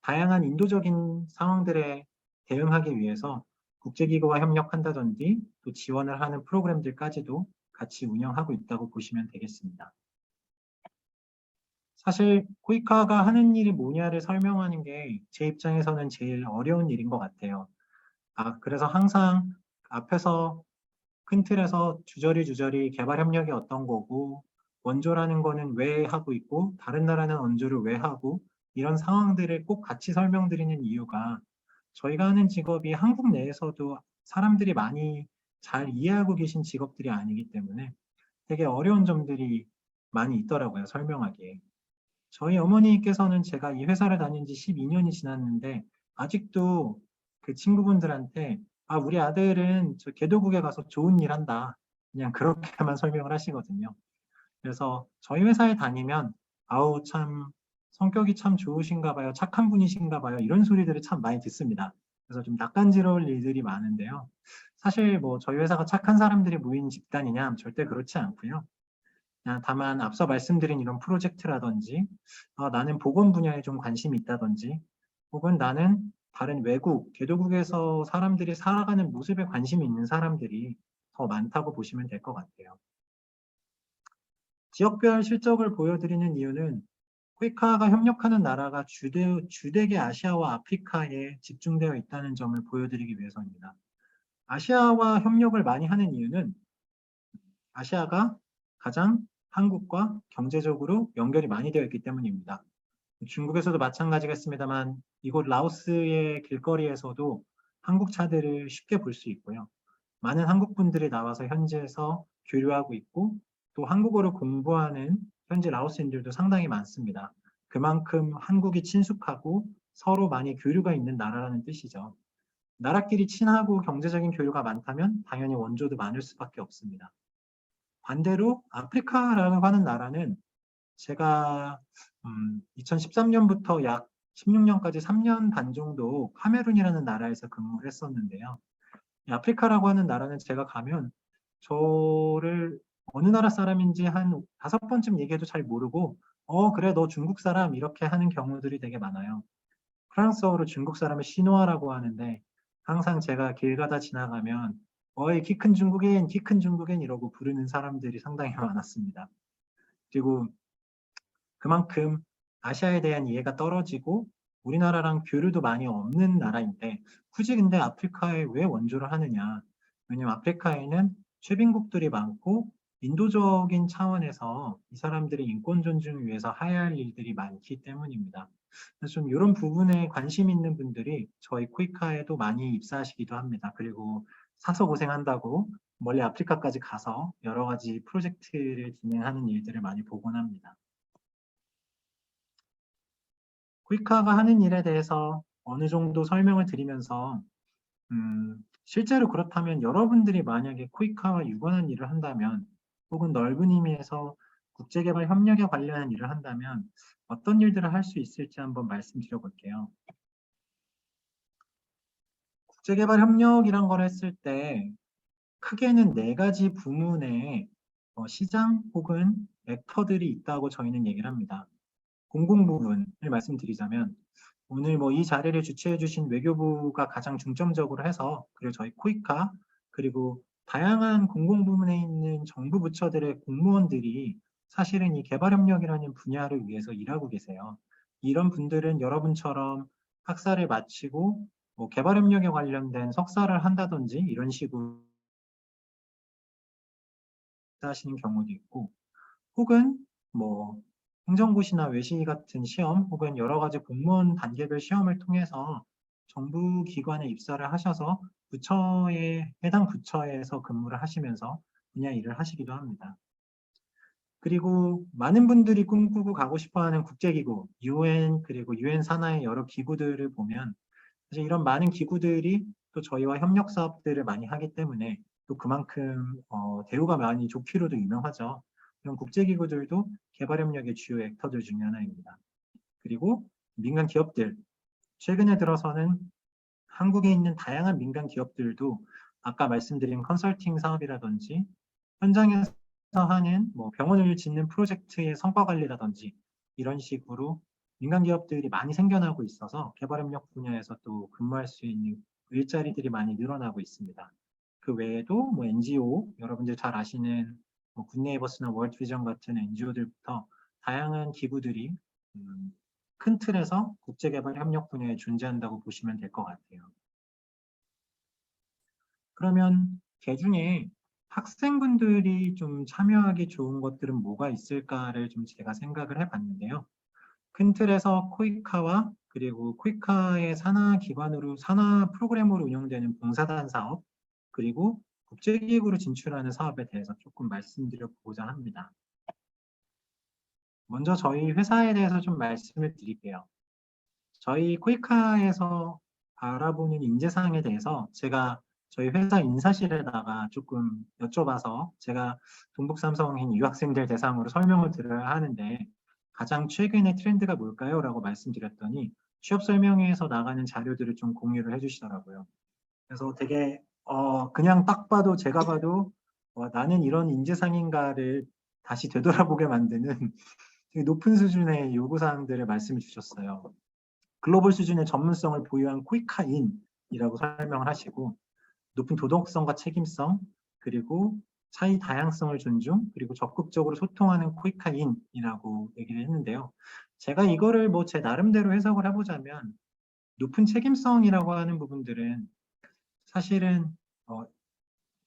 다양한 인도적인 상황들에 대응하기 위해서 국제기구와 협력한다든지 또 지원을 하는 프로그램들까지도 같이 운영하고 있다고 보시면 되겠습니다. 사실 코이카가 하는 일이 뭐냐를 설명하는 게 제 입장에서는 제일 어려운 일인 것 같아요. 그래서 항상 앞에서 큰 틀에서 주저리 개발 협력이 어떤 거고 원조라는 거는 왜 하고 있고 다른 나라는 원조를 왜 하고 이런 상황들을 꼭 같이 설명드리는 이유가 저희가 하는 직업이 한국 내에서도 사람들이 많이 잘 이해하고 계신 직업들이 아니기 때문에 되게 어려운 점들이 많이 있더라고요, 설명하기에. 저희 어머니께서는 제가 이 회사를 다닌 지 12년이 지났는데 아직도 그 친구분들한테 우리 아들은 저 개도국에 가서 좋은 일 한다. 그냥 그렇게만 설명을 하시거든요. 그래서 저희 회사에 다니면 아우 참 성격이 참 좋으신가 봐요. 착한 분이신가 봐요. 이런 소리들을 참 많이 듣습니다. 그래서 좀 낯간지러울 일들이 많은데요. 사실 뭐 저희 회사가 착한 사람들이 모인 집단이냐 절대 그렇지 않고요. 다만 앞서 말씀드린 이런 프로젝트라든지 나는 보건 분야에 좀 관심이 있다든지 혹은 나는 다른 외국, 개도국에서 사람들이 살아가는 모습에 관심이 있는 사람들이 더 많다고 보시면 될 것 같아요. 지역별 실적을 보여드리는 이유는 코이카가 협력하는 나라가 주되게 아시아와 아프리카에 집중되어 있다는 점을 보여드리기 위해서입니다. 아시아와 협력을 많이 하는 이유는 아시아가 가장 한국과 경제적으로 연결이 많이 되어 있기 때문입니다. 중국에서도 마찬가지겠습니다만 이곳 라오스의 길거리에서도 한국 차들을 쉽게 볼 수 있고요. 많은 한국 분들이 나와서 현지에서 교류하고 있고 또 한국어를 공부하는 현지 라오스인들도 상당히 많습니다. 그만큼 한국이 친숙하고 서로 많이 교류가 있는 나라라는 뜻이죠. 나라끼리 친하고 경제적인 교류가 많다면 당연히 원조도 많을 수밖에 없습니다. 반대로 아프리카라고 하는 나라는 제가 2013년부터 약 16년까지 3년 반 정도 카메룬이라는 나라에서 근무를 했었는데요. 아프리카라고 하는 나라는 제가 가면 저를 어느 나라 사람인지 한 5번쯤 얘기해도 잘 모르고 그래 너 중국 사람 이렇게 하는 경우들이 되게 많아요. 프랑스어로 중국 사람을 시노아라고 하는데 항상 제가 길 가다 지나가면 어이 키 큰 중국인 키 큰 중국인 이러고 부르는 사람들이 상당히 많았습니다. 그리고 그만큼 아시아에 대한 이해가 떨어지고 우리나라랑 교류도 많이 없는 나라인데 굳이 근데 아프리카에 왜 원조를 하느냐. 왜냐면 아프리카에는 최빈국들이 많고 인도적인 차원에서 이 사람들이 인권 존중을 위해서 해야 할 일들이 많기 때문입니다. 그래서 좀 이런 부분에 관심 있는 분들이 저희 코이카에도 많이 입사하시기도 합니다. 그리고 사서 고생한다고 멀리 아프리카까지 가서 여러 가지 프로젝트를 진행하는 일들을 많이 보곤 합니다. 코이카가 하는 일에 대해서 어느 정도 설명을 드리면서 실제로 그렇다면 여러분들이 만약에 코이카와 유관한 일을 한다면 혹은 넓은 의미에서 국제개발 협력에 관련한 일을 한다면 어떤 일들을 할 수 있을지 한번 말씀드려 볼게요. 국제개발 협력이란 걸 했을 때 크게는 4가지 부문의 시장 혹은 액터들이 있다고 저희는 얘기를 합니다. 공공부문을 말씀드리자면 오늘 뭐 이 자리를 주최해 주신 외교부가 가장 중점적으로 해서 그리고 저희 코이카 그리고 다양한 공공부문에 있는 정부 부처들의 공무원들이 사실은 이 개발협력이라는 분야를 위해서 일하고 계세요. 이런 분들은 여러분처럼 학사를 마치고 뭐 개발협력에 관련된 석사를 한다든지 이런 식으로 하시는 경우도 있고 혹은 뭐 행정고시나 외시 같은 시험 혹은 여러 가지 공무원 단계별 시험을 통해서 정부 기관에 입사를 하셔서 해당 부처에서 근무를 하시면서 분야 일을 하시기도 합니다. 그리고 많은 분들이 꿈꾸고 가고 싶어하는 국제기구, UN 그리고 UN 산하의 여러 기구들을 보면 사실 이런 많은 기구들이 또 저희와 협력 사업들을 많이 하기 때문에 또 그만큼 대우가 많이 좋기로도 유명하죠. 이런 국제기구들도 개발협력의 주요 액터들 중에 하나입니다. 그리고 민간 기업들, 최근에 들어서는 한국에 있는 다양한 민간 기업들도 아까 말씀드린 컨설팅 사업이라든지 현장에서 하는 뭐 병원을 짓는 프로젝트의 성과 관리라든지 이런 식으로 민간 기업들이 많이 생겨나고 있어서 개발협력 분야에서 또 근무할 수 있는 일자리들이 많이 늘어나고 있습니다. 그 외에도 뭐 NGO, 여러분들 잘 아시는 뭐 굿네이버스나 월드비전 같은 NGO들부터 다양한 기구들이 큰 틀에서 국제개발협력 분야에 존재한다고 보시면 될 것 같아요. 그러면 그 중에 학생분들이 좀 참여하기 좋은 것들은 뭐가 있을까를 좀 제가 생각을 해봤는데요. 큰 틀에서 코이카와 그리고 코이카의 산하 기관으로 산하 프로그램으로 운영되는 봉사단 사업 그리고 국제기구로 진출하는 사업에 대해서 조금 말씀드려보고자 합니다. 먼저 저희 회사에 대해서 좀 말씀을 드릴게요. 저희 코이카에서 알아보는 인재상에 대해서 제가 저희 회사 인사실에다가 조금 여쭤봐서 제가 동북삼성인 유학생들 대상으로 설명을 드려야 하는데 가장 최근의 트렌드가 뭘까요? 라고 말씀드렸더니 취업 설명회에서 나가는 자료들을 좀 공유를 해주시더라고요. 그래서 되게 그냥 딱 봐도 제가 봐도 나는 이런 인재상인가를 다시 되돌아보게 만드는 되게 높은 수준의 요구사항들을 말씀해 주셨어요. 글로벌 수준의 전문성을 보유한 코이카인이라고 설명을 하시고 높은 도덕성과 책임성 그리고 차이 다양성을 존중 그리고 적극적으로 소통하는 코이카인이라고 얘기를 했는데요. 제가 이거를 뭐 제 나름대로 해석을 해보자면 높은 책임성이라고 하는 부분들은 사실은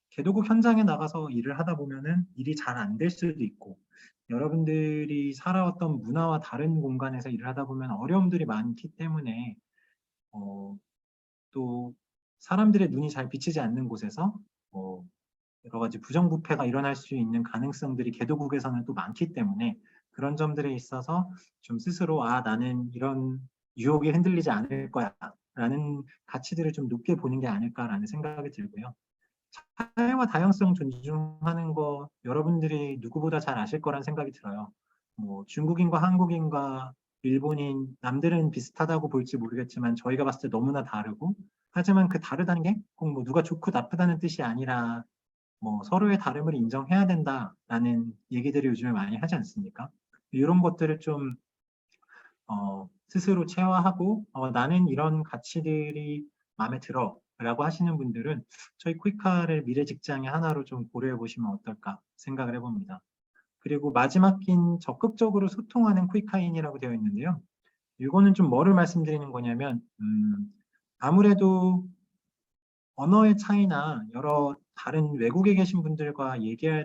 개도국 현장에 나가서 일을 하다 보면은 일이 잘 안 될 수도 있고 여러분들이 살아왔던 문화와 다른 공간에서 일을 하다 보면 어려움들이 많기 때문에 또 사람들의 눈이 잘 비치지 않는 곳에서 여러 가지 부정부패가 일어날 수 있는 가능성들이 개도국에서는 또 많기 때문에 그런 점들에 있어서 좀 스스로 나는 이런 유혹에 흔들리지 않을 거야 라는 가치들을 좀 높게 보는 게 아닐까라는 생각이 들고요. 차이와 다양성 존중하는 거 여러분들이 누구보다 잘 아실 거란 생각이 들어요. 뭐 중국인과 한국인과 일본인 남들은 비슷하다고 볼지 모르겠지만 저희가 봤을 때 너무나 다르고 하지만 그 다르다는 게 꼭 뭐 누가 좋고 나쁘다는 뜻이 아니라 뭐 서로의 다름을 인정해야 된다라는 얘기들을 요즘에 많이 하지 않습니까? 이런 것들을 좀 스스로 체화하고 나는 이런 가치들이 마음에 들어 라고 하시는 분들은 저희 코이카를 미래 직장의 하나로 좀 고려해 보시면 어떨까 생각을 해봅니다. 그리고 마지막 긴 적극적으로 소통하는 코이카인이라고 되어 있는데요. 이거는 좀 뭐를 말씀드리는 거냐면 아무래도 언어의 차이나 여러 다른 외국에 계신 분들과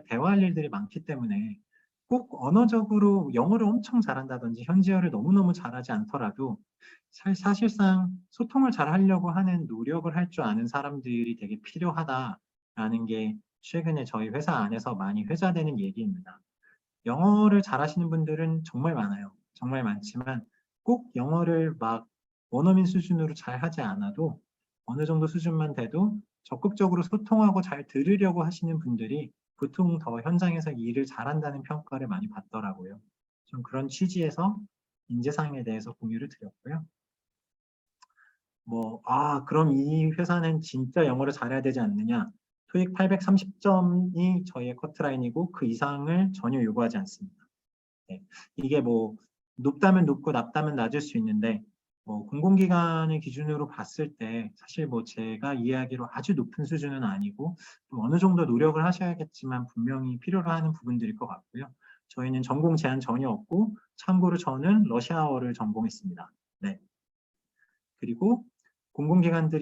대화할 일들이 많기 때문에 꼭 언어적으로 영어를 엄청 잘한다든지 현지어를 너무너무 잘하지 않더라도 사실상 소통을 잘 하려고 하는 노력을 할 줄 아는 사람들이 되게 필요하다라는 게 최근에 저희 회사 안에서 많이 회자되는 얘기입니다. 영어를 잘하시는 분들은 정말 많아요. 정말 많지만 꼭 영어를 막 원어민 수준으로 잘 하지 않아도 어느 정도 수준만 돼도 적극적으로 소통하고 잘 들으려고 하시는 분들이 보통 더 현장에서 일을 잘한다는 평가를 많이 받더라고요. 좀 그런 취지에서 인재상에 대해서 공유를 드렸고요. 그럼 이 회사는 진짜 영어를 잘해야 되지 않느냐? 토익 830점이 저희의 커트라인이고 그 이상을 전혀 요구하지 않습니다. 네. 이게 뭐 높다면 높고 낮다면 낮을 수 있는데 공공기관의 기준으로 봤을 때 사실 뭐 제가 이해하기로 아주 높은 수준은 아니고 또 어느 정도 노력을 하셔야겠지만 분명히 필요로 하는 부분들일 것 같고요. 저희는 전공 제한 전혀 없고 참고로 저는 러시아어를 전공했습니다. 네. 그리고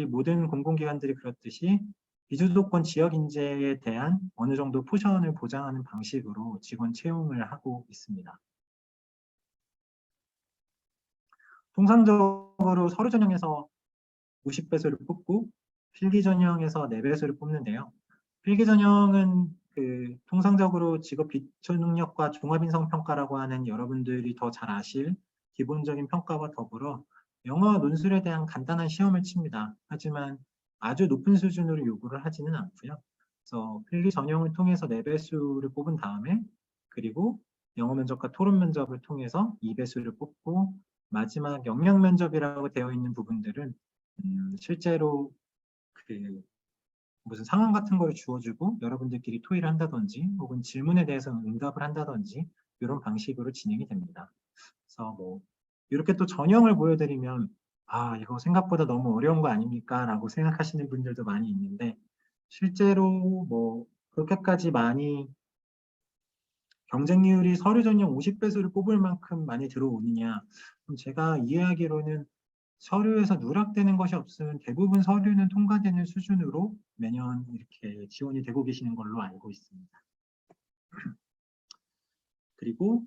모든 공공기관들이 그렇듯이 비주도권 지역 인재에 대한 어느 정도 포션을 보장하는 방식으로 직원 채용을 하고 있습니다. 통상적으로 서류 전형에서 50배수를 뽑고 필기 전형에서 4배수를 뽑는데요. 필기 전형은 통상적으로 직업 기초 능력과 종합인성 평가라고 하는 여러분들이 더 잘 아실 기본적인 평가와 더불어 영어 논술에 대한 간단한 시험을 칩니다. 하지만 아주 높은 수준으로 요구를 하지는 않고요. 그래서 필기 전형을 통해서 4배수를 뽑은 다음에 그리고 영어 면접과 토론 면접을 통해서 2배수를 뽑고 마지막 역량 면접이라고 되어 있는 부분들은 실제로 무슨 상황 같은 거를 주어주고 여러분들끼리 토의를 한다든지 혹은 질문에 대해서 응답을 한다든지 이런 방식으로 진행이 됩니다. 그래서 이렇게 또 전형을 보여드리면 이거 생각보다 너무 어려운 거 아닙니까? 라고 생각하시는 분들도 많이 있는데 실제로 그렇게까지 많이 경쟁률이 서류 전형 50배수를 뽑을 만큼 많이 들어오느냐? 그럼 제가 이해하기로는 서류에서 누락되는 것이 없으면 대부분 서류는 통과되는 수준으로 매년 이렇게 지원이 되고 계시는 걸로 알고 있습니다. 그리고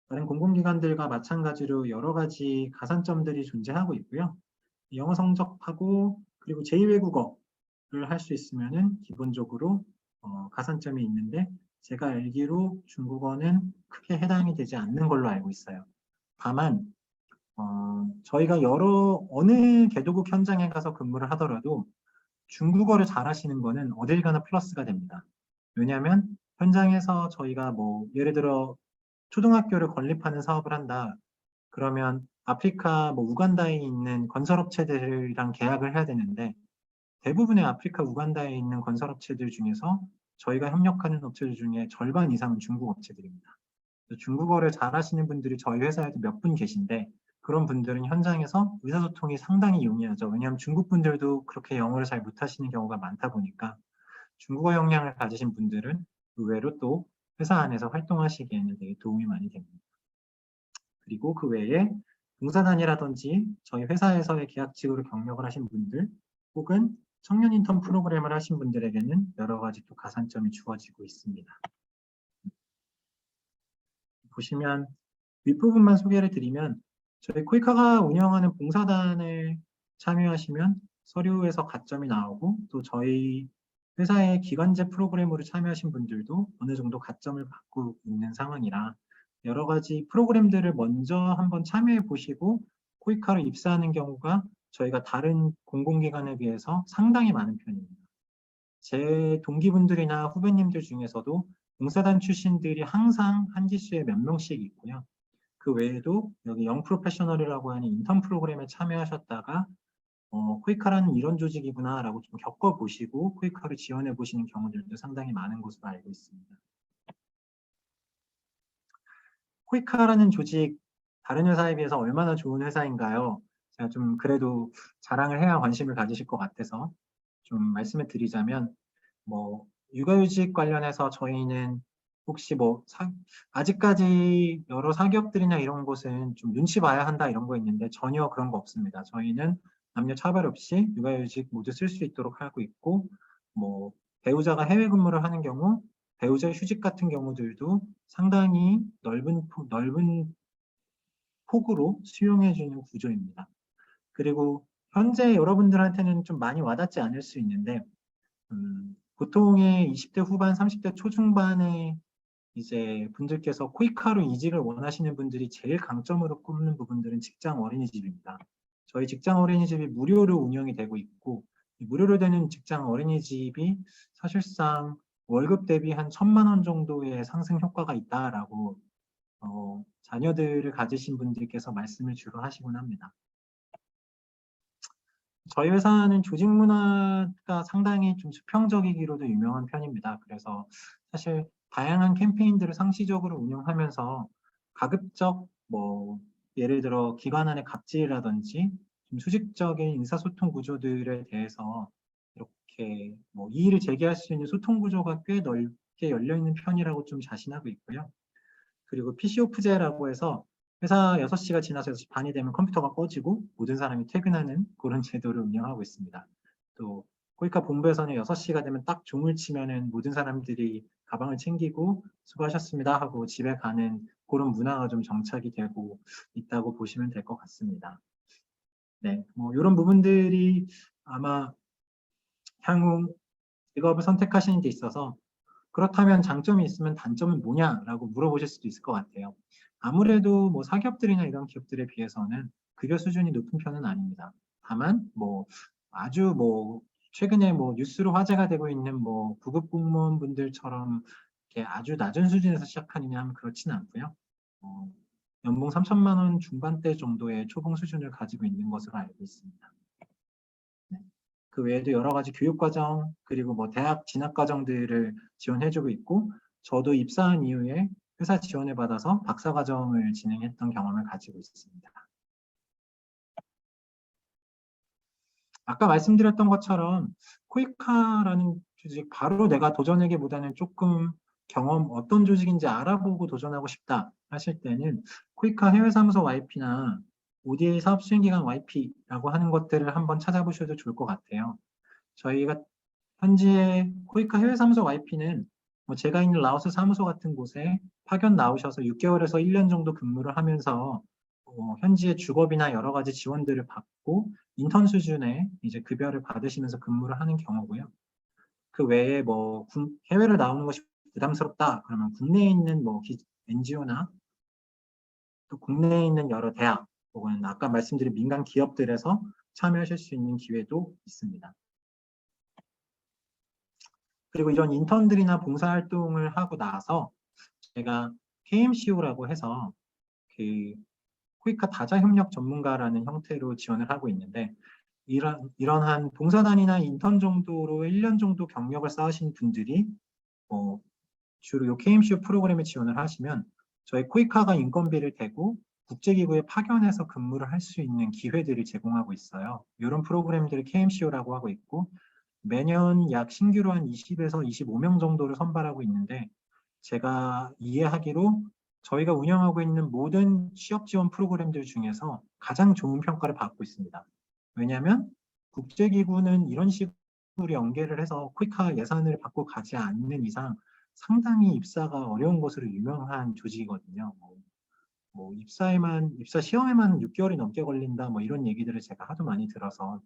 다른 공공기관들과 마찬가지로 여러 가지 가산점들이 존재하고 있고요. 영어 성적하고 그리고 제2외국어를 할 수 있으면은 기본적으로 가산점이 있는데 제가 알기로 중국어는 크게 해당이 되지 않는 걸로 알고 있어요. 다만 저희가 어느 개도국 현장에 가서 근무를 하더라도 중국어를 잘하시는 거는 어딜 가나 플러스가 됩니다. 왜냐하면 현장에서 저희가 예를 들어 초등학교를 건립하는 사업을 한다. 그러면 아프리카 우간다에 있는 건설업체들이랑 계약을 해야 되는데 대부분의 아프리카 우간다에 있는 건설업체들 중에서 저희가 협력하는 업체들 중에 절반 이상은 중국 업체들입니다. 중국어를 잘하시는 분들이 저희 회사에도 몇 분 계신데 그런 분들은 현장에서 의사소통이 상당히 용이하죠. 왜냐하면 중국 분들도 그렇게 영어를 잘 못하시는 경우가 많다 보니까 중국어 역량을 가지신 분들은 의외로 또 회사 안에서 활동하시기에는 되게 도움이 많이 됩니다. 그리고 그 외에 봉사단이라든지 저희 회사에서의 계약직으로 경력을 하신 분들 혹은 청년 인턴 프로그램을 하신 분들에게는 여러 가지 또 가산점이 주어지고 있습니다. 보시면 윗부분만 소개를 드리면 저희 코이카가 운영하는 봉사단을 참여하시면 서류에서 가점이 나오고 또 저희 회사의 기관제 프로그램으로 참여하신 분들도 어느 정도 가점을 받고 있는 상황이라 여러 가지 프로그램들을 먼저 한번 참여해 보시고 코이카로 입사하는 경우가 저희가 다른 공공기관에 비해서 상당히 많은 편입니다. 제 동기분들이나 후배님들 중에서도 봉사단 출신들이 항상 한 기수에 몇 명씩 있고요. 그 외에도 여기 영 프로페셔널이라고 하는 인턴 프로그램에 참여하셨다가 코이카라는 이런 조직이구나 라고 좀 겪어보시고 코이카를 지원해 보시는 경우들도 상당히 많은 것으로 알고 있습니다. 코이카라는 조직 다른 회사에 비해서 얼마나 좋은 회사인가요? 제가 좀 그래도 자랑을 해야 관심을 가지실 것 같아서 좀 말씀을 드리자면 육아휴직 관련해서 저희는 혹시 아직까지 여러 사기업들이나 이런 곳은 좀 눈치 봐야 한다 이런 거 있는데 전혀 그런 거 없습니다. 저희는 남녀 차별 없이 육아휴직 모두 쓸 수 있도록 하고 있고 배우자가 해외 근무를 하는 경우 배우자 휴직 같은 경우들도 상당히 넓은 폭으로 수용해주는 구조입니다. 그리고 현재 여러분들한테는 좀 많이 와닿지 않을 수 있는데 보통의 20대 후반, 30대 초중반의 이제 분들께서 코이카로 이직을 원하시는 분들이 제일 강점으로 꼽는 부분들은 직장 어린이집입니다. 저희 직장 어린이집이 무료로 운영이 되고 있고 무료로 되는 직장 어린이집이 사실상 월급 대비 한 1,000만 원 정도의 상승 효과가 있다라고 자녀들을 가지신 분들께서 말씀을 주로 하시곤 합니다. 저희 회사는 조직 문화가 상당히 좀 수평적이기로도 유명한 편입니다. 그래서 사실 다양한 캠페인들을 상시적으로 운영하면서 가급적 예를 들어 기관 안의 갑질이라든지 좀 수직적인 의사소통 구조들에 대해서 이렇게 이의를 제기할 수 있는 소통 구조가 꽤 넓게 열려 있는 편이라고 좀 자신하고 있고요. 그리고 PC 오프제라고 해서 회사 6시가 지나서 6시 반이 되면 컴퓨터가 꺼지고 모든 사람이 퇴근하는 그런 제도를 운영하고 있습니다. 또 코이카 본부에서는 6시가 되면 딱 종을 치면은 모든 사람들이 가방을 챙기고 수고하셨습니다 하고 집에 가는 그런 문화가 좀 정착이 되고 있다고 보시면 될 것 같습니다. 네, 이런 부분들이 아마 향후 직업을 선택하시는 데 있어서 그렇다면 장점이 있으면 단점은 뭐냐라고 물어보실 수도 있을 것 같아요. 아무래도 뭐 사기업들이나 이런 기업들에 비해서는 급여 수준이 높은 편은 아닙니다. 다만 뭐 아주 뭐 최근에 뭐 뉴스로 화제가 되고 있는 뭐 구급 공무원분들처럼 이렇게 아주 낮은 수준에서 시작하느냐 하면 그렇지는 않고요. 어, 연봉 3천만 원 중반대 정도의 초봉 수준을 가지고 있는 것으로 알고 있습니다. 네. 그 외에도 여러 가지 교육과정 그리고 뭐 대학 진학과정들을 지원해주고 있고 저도 입사한 이후에 회사 지원을 받아서 박사과정을 진행했던 경험을 가지고 있습니다. 아까 말씀드렸던 것처럼 코이카라는 조직 바로 내가 도전하기보다는 조금 경험 어떤 조직인지 알아보고 도전하고 싶다 하실 때는 코이카 해외사무소 YP나 ODA 사업수행기관 YP라고 하는 것들을 한번 찾아보셔도 좋을 것 같아요. 저희가 현재 코이카 해외사무소 YP는 뭐 제가 있는 라오스 사무소 같은 곳에 파견 나오셔서 6개월에서 1년 정도 근무를 하면서 현지의 주거비나 여러 가지 지원들을 받고 인턴 수준의 이제 급여를 받으시면서 근무를 하는 경우고요. 그 외에 뭐 해외를 나오는 것이 부담스럽다 그러면 국내에 있는 뭐 NGO나 또 국내에 있는 여러 대학 혹은 아까 말씀드린 민간 기업들에서 참여하실 수 있는 기회도 있습니다. 그리고 이런 인턴들이나 봉사활동을 하고 나서 제가 KMCO라고 해서 그 코이카 다자협력 전문가라는 형태로 지원을 하고 있는데 이러한 봉사단이나 인턴 정도로 1년 정도 경력을 쌓으신 분들이 주로 이 KMCO 프로그램에 지원을 하시면 저희 코이카가 인건비를 대고 국제기구에 파견해서 근무를 할 수 있는 기회들을 제공하고 있어요. 이런 프로그램들을 KMCO라고 하고 있고 매년 약 신규로 한 20에서 25명 정도를 선발하고 있는데 제가 이해하기로 저희가 운영하고 있는 모든 취업 지원 프로그램들 중에서 가장 좋은 평가를 받고 있습니다. 왜냐하면 국제기구는 이런 식으로 연계를 해서 코이카 예산을 받고 가지 않는 이상 상당히 입사가 어려운 것으로 유명한 조직이거든요. 입사 시험에만 6개월이 넘게 걸린다 뭐 이런 얘기들을 제가 하도 많이 들어서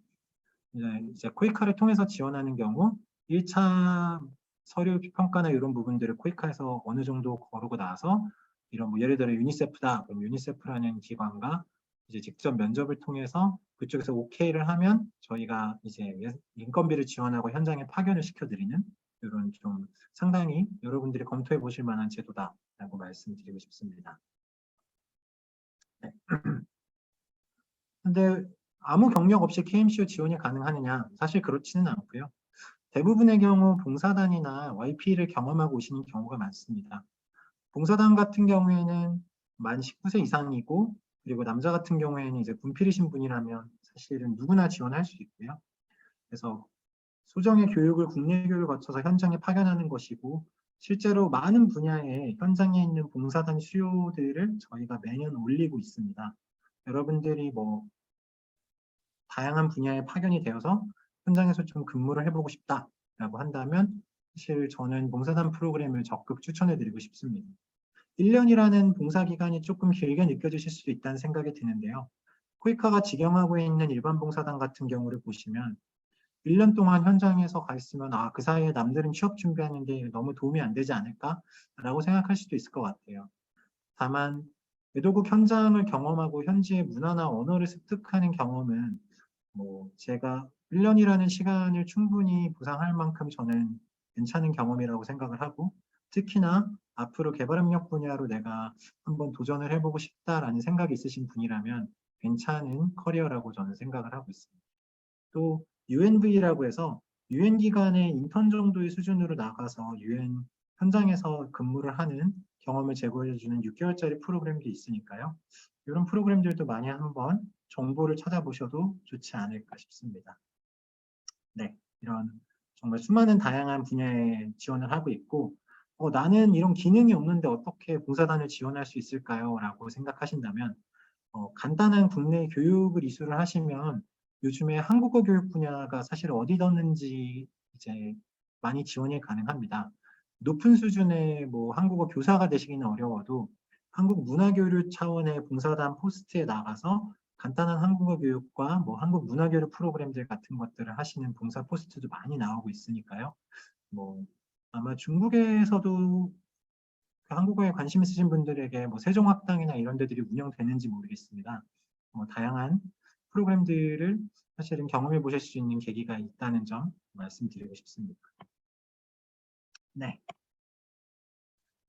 이제 코이카를 통해서 지원하는 경우 1차 서류 평가나 이런 부분들을 코이카에서 어느 정도 거르고 나서 이런 뭐 예를 들어 유니세프다. 그럼 유니세프라는 기관과 이제 직접 면접을 통해서 그쪽에서 오케이를 하면 저희가 이제 인건비를 지원하고 현장에 파견을 시켜드리는 이런 좀 상당히 여러분들이 검토해 보실 만한 제도다라고 말씀드리고 싶습니다. 네. 근데 아무 경력 없이 KMCO 지원이 가능하느냐? 사실 그렇지는 않고요. 대부분의 경우 봉사단이나 YP를 경험하고 오시는 경우가 많습니다. 봉사단 같은 경우에는 만 19세 이상이고 그리고 남자 같은 경우에는 이제 군필이신 분이라면 사실은 누구나 지원할 수 있고요. 그래서 소정의 교육을 국내 교육을 거쳐서 현장에 파견하는 것이고 실제로 많은 분야의 현장에 있는 봉사단 수요들을 저희가 매년 올리고 있습니다. 여러분들이 뭐 다양한 분야에 파견이 되어서 현장에서 좀 근무를 해보고 싶다라고 한다면 사실 저는 봉사단 프로그램을 적극 추천해드리고 싶습니다. 1년이라는 봉사기간이 조금 길게 느껴지실 수도 있다는 생각이 드는데요. 코이카가 직영하고 있는 일반 봉사단 같은 경우를 보시면 1년 동안 현장에서 가 있으면 그 사이에 남들은 취업 준비하는데 너무 도움이 안 되지 않을까라고 생각할 수도 있을 것 같아요. 다만 외도국 현장을 경험하고 현지의 문화나 언어를 습득하는 경험은 제가 1년이라는 시간을 충분히 보상할 만큼 저는 괜찮은 경험이라고 생각을 하고 특히나 앞으로 개발협력 분야로 내가 한번 도전을 해보고 싶다라는 생각이 있으신 분이라면 괜찮은 커리어라고 저는 생각을 하고 있습니다. 또 UNV라고 해서 UN 기관의 인턴 정도의 수준으로 나가서 UN 현장에서 근무를 하는 경험을 제공해주는 6개월짜리 프로그램도 있으니까요. 이런 프로그램들도 많이 한번 정보를 찾아보셔도 좋지 않을까 싶습니다. 네, 이런 정말 수많은 다양한 분야에 지원을 하고 있고 나는 이런 기능이 없는데 어떻게 봉사단을 지원할 수 있을까요? 라고 생각하신다면 간단한 국내 교육을 이수를 하시면 요즘에 한국어 교육 분야가 사실 어디뒀는지 이제 많이 지원이 가능합니다. 높은 수준의 한국어 교사가 되시기는 어려워도 한국 문화교류 차원의 봉사단 포스트에 나가서 간단한 한국어 교육과 한국 문화교류 프로그램들 같은 것들을 하시는 봉사 포스트도 많이 나오고 있으니까요. 아마 중국에서도 그 한국어에 관심 있으신 분들에게 뭐 세종학당이나 이런 데들이 운영되는지 모르겠습니다. 다양한 프로그램들을 사실은 경험해 보실 수 있는 계기가 있다는 점 말씀드리고 싶습니다. 네.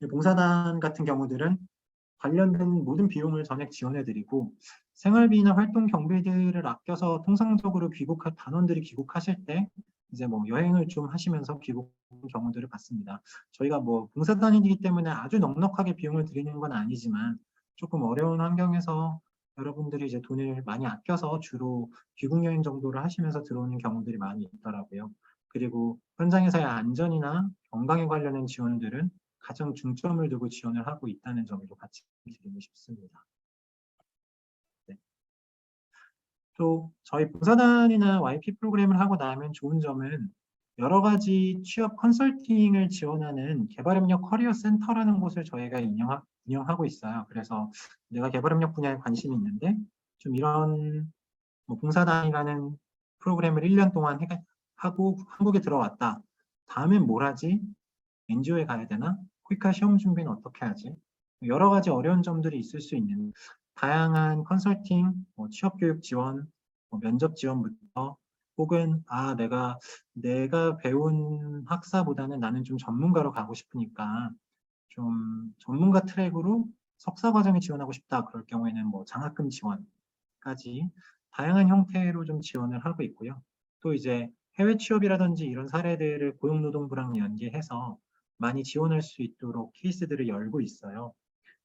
봉사단 같은 경우들은 관련된 모든 비용을 전액 지원해드리고 생활비나 활동 경비들을 아껴서 통상적으로 단원들이 귀국하실 때 이제 뭐 여행을 좀 하시면서 귀국 경우들을 봤습니다. 저희가 뭐 봉사단이기 때문에 아주 넉넉하게 비용을 드리는 건 아니지만 조금 어려운 환경에서 여러분들이 이제 돈을 많이 아껴서 주로 귀국 여행 정도를 하시면서 들어오는 경우들이 많이 있더라고요. 그리고 현장에서의 안전이나 건강에 관련된 지원들은 가장 중점을 두고 지원을 하고 있다는 점도 같이 드리고 싶습니다. 네. 또 저희 봉사단이나 YP 프로그램을 하고 나면 좋은 점은 여러 가지 취업 컨설팅을 지원하는 개발협력 커리어 센터라는 곳을 저희가 운영하고 있어요. 그래서 내가 개발협력 분야에 관심이 있는데 좀 이런 뭐 봉사단이라는 프로그램을 1년 동안 하고 한국에 들어왔다. 다음엔 뭘 하지? NGO에 가야 되나? 퀴카 시험 준비는 어떻게 하지? 여러 가지 어려운 점들이 있을 수 있는 다양한 컨설팅, 취업교육 지원, 면접 지원부터 혹은 내가 배운 학사보다는 나는 좀 전문가로 가고 싶으니까 좀 전문가 트랙으로 석사 과정에 지원하고 싶다. 그럴 경우에는 뭐 장학금 지원까지 다양한 형태로 좀 지원을 하고 있고요. 또 이제 해외 취업이라든지 이런 사례들을 고용노동부랑 연계해서 많이 지원할 수 있도록 케이스들을 열고 있어요.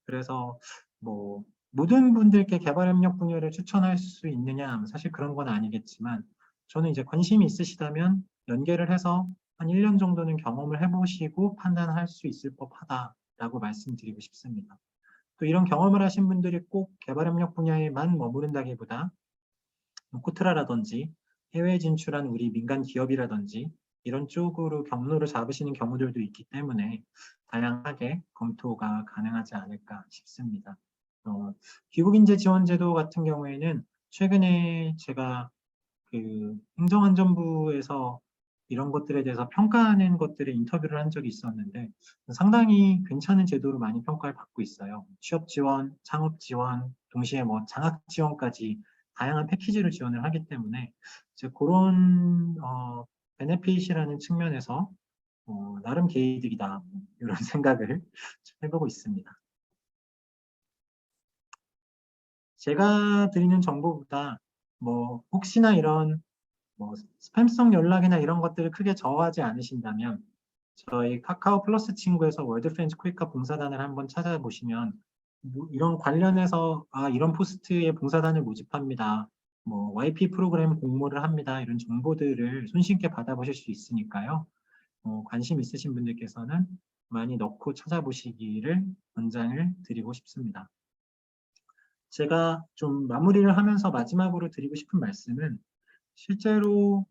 그래서 뭐 모든 분들께 개발협력 분야를 추천할 수 있느냐? 사실 그런 건 아니겠지만 저는 이제 관심이 있으시다면 연계를 해서 한 1년 정도는 경험을 해보시고 판단할 수 있을 법하다라고 말씀드리고 싶습니다. 또 이런 경험을 하신 분들이 꼭 개발협력 분야에만 머무른다기보다 코트라라든지 해외 진출한 우리 민간 기업이라든지 이런 쪽으로 경로를 잡으시는 경우들도 있기 때문에 다양하게 검토가 가능하지 않을까 싶습니다. 귀국인재 지원제도 같은 경우에는 최근에 제가 그 행정안전부에서 이런 것들에 대해서 평가하는 것들에 인터뷰를 한 적이 있었는데 상당히 괜찮은 제도로 많이 평가를 받고 있어요. 취업 지원, 창업 지원, 동시에 뭐 장학 지원까지 다양한 패키지를 지원을 하기 때문에 이제 그런 베네핏이라는 측면에서 나름 개이득이다 이런 생각을 해보고 있습니다. 제가 드리는 정보보다 뭐 혹시나 이런 뭐 스팸성 연락이나 이런 것들을 크게 저하지 않으신다면 저희 카카오 플러스 친구에서 월드프렌즈 퀴카 봉사단을 한번 찾아보시면 뭐 이런 관련해서 이런 포스트에 봉사단을 모집합니다. 뭐 YP 프로그램 공모를 합니다. 이런 정보들을 손쉽게 받아보실 수 있으니까요. 관심 있으신 분들께서는 많이 넣고 찾아보시기를 권장을 드리고 싶습니다. 제가 좀 마무리를 하면서 마지막으로 드리고 싶은 말씀은 실제로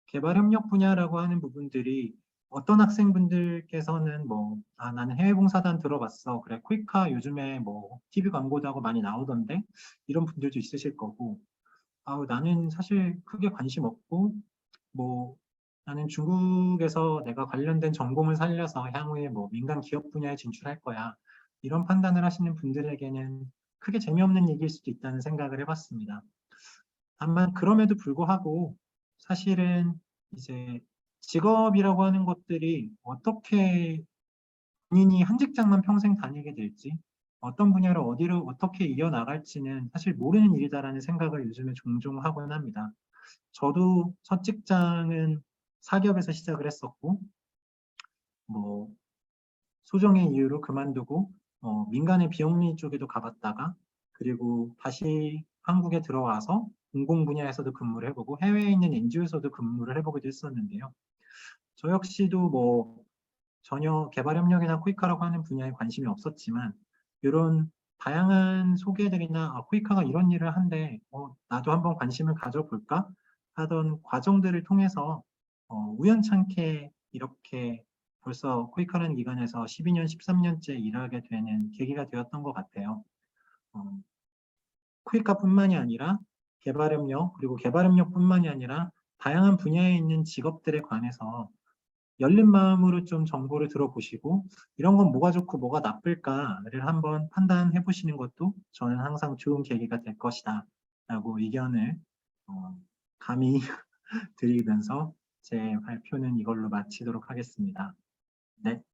개발협력 분야라고 하는 부분들이 어떤 학생분들께서는 나는 해외봉사단 들어봤어. 그래, 퀴카 요즘에 뭐 TV 광고도 하고 많이 나오던데 이런 분들도 있으실 거고 나는 사실 크게 관심 없고 뭐 나는 중국에서 내가 관련된 전공을 살려서 향후에 뭐 민간 기업 분야에 진출할 거야. 이런 판단을 하시는 분들에게는 크게 재미없는 얘기일 수도 있다는 생각을 해봤습니다. 다만 그럼에도 불구하고 사실은 이제 직업이라고 하는 것들이 어떻게 본인이 한 직장만 평생 다니게 될지 어떤 분야를 어디로 어떻게 이어나갈지는 사실 모르는 일이다라는 생각을 요즘에 종종 하곤 합니다. 저도 첫 직장은 사기업에서 시작을 했었고 뭐 소정의 이유로 그만두고 민간의 비영리 쪽에도 가봤다가 그리고 다시 한국에 들어와서 공공 분야에서도 근무를 해보고 해외에 있는 NGO에서도 근무를 해보기도 했었는데요. 저 역시도 뭐 전혀 개발협력이나 코이카라고 하는 분야에 관심이 없었지만 이런 다양한 소개들이나 코이카가 이런 일을 한데 나도 한번 관심을 가져볼까 하던 과정들을 통해서 우연찮게 이렇게 벌써 코이카라는 기관에서 12년, 13년째 일하게 되는 계기가 되었던 것 같아요. 코이카뿐만이 아니라 개발협력 그리고 개발협력뿐만이 아니라 다양한 분야에 있는 직업들에 관해서 열린 마음으로 좀 정보를 들어보시고 이런 건 뭐가 좋고 뭐가 나쁠까를 한번 판단해 보시는 것도 저는 항상 좋은 계기가 될 것이다 라고 의견을 감히 드리면서 제 발표는 이걸로 마치도록 하겠습니다. 네.